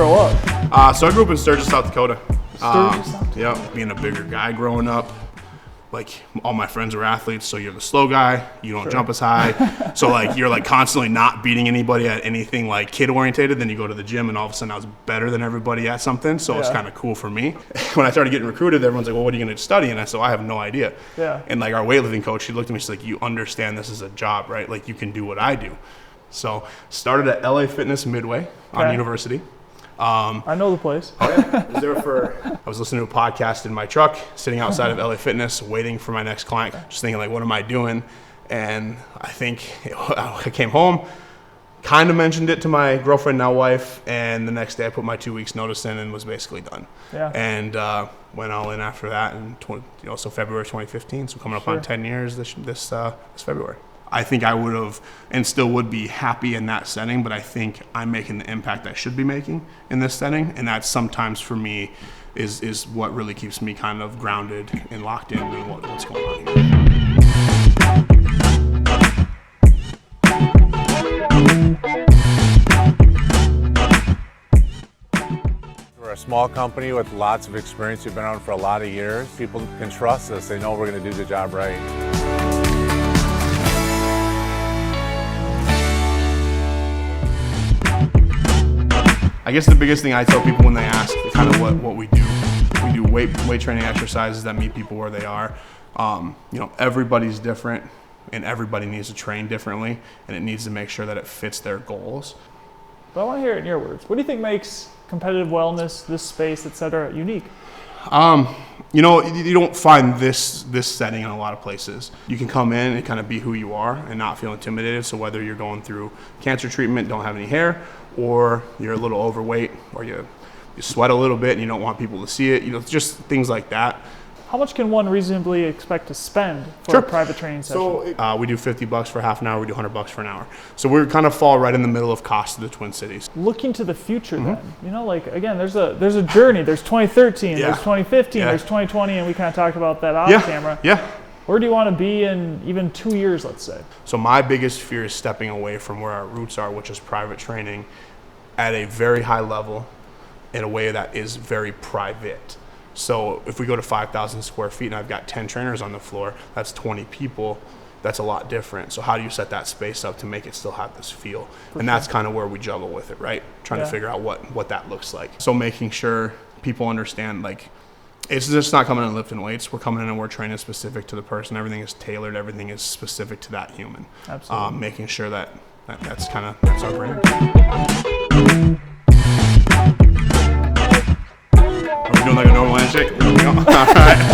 grow up? So I grew up in Sturgis, South Dakota. Sturgis, South Dakota? Yeah, being a bigger guy growing up. Like, all my friends are athletes, so you're the slow guy. You don't jump as high. So, like, you're, like, constantly not beating anybody at anything, like, kid-orientated. Then you go to the gym, and all of a sudden I was better than everybody at something. So it's kind of cool for me. When I started getting recruited, everyone's like, well, what are you going to study? And I said, well, I have no idea. Yeah. And, like, our weightlifting coach, she looked at me, she's like, you understand this is a job, right? Like, you can do what I do. So started at LA Fitness Midway on University. I know the place. I was listening to a podcast in my truck, sitting outside of LA Fitness, waiting for my next client, just thinking, like, what am I doing? And I think I came home, kind of mentioned it to my girlfriend, now wife, and the next day I put my 2 weeks notice in and was basically done. Yeah. And went all in after that, and so February 2015, so coming up on 10 years this February. I think I would have and still would be happy in that setting, but I think I'm making the impact I should be making in this setting, and that sometimes for me is what really keeps me kind of grounded and locked in and what's going on here. We're a small company with lots of experience. We've been around for a lot of years. People can trust us. They know we're going to do the job right. I guess the biggest thing I tell people when they ask kind of what we do weight training exercises that meet people where they are. Everybody's different and everybody needs to train differently, and it needs to make sure that it fits their goals. But I want to hear it in your words. What do you think makes competitive wellness, this space, et cetera, unique? You don't find this setting in a lot of places. You can come in and kind of be who you are and not feel intimidated. So whether you're going through cancer treatment, don't have any hair, or you're a little overweight, or you sweat a little bit and you don't want people to see it, just things like that. How much can one reasonably expect to spend for a private training session? So we do $50 for half an hour, we do $100 for an hour. So we kind of fall right in the middle of cost of the Twin Cities. Looking to the future then, again, there's a journey. There's 2013, there's 2015, there's 2020, and we kind of talked about that off camera. Yeah. Where do you want to be in even 2 years, let's say? So my biggest fear is stepping away from where our roots are, which is private training at a very high level in a way that is very private. So if we go to 5,000 square feet and I've got 10 trainers on the floor, that's 20 people. That's a lot different. So how do you set that space up to make it still have this feel? And that's kind of where we juggle with it, right? Trying to figure out what that looks like. So making sure people understand, like, it's just not coming in and lifting weights. We're coming in and we're training specific to the person. Everything is tailored. Everything is specific to that human. Absolutely. Making sure that's our brand. Are we doing like a normal handshake? All right.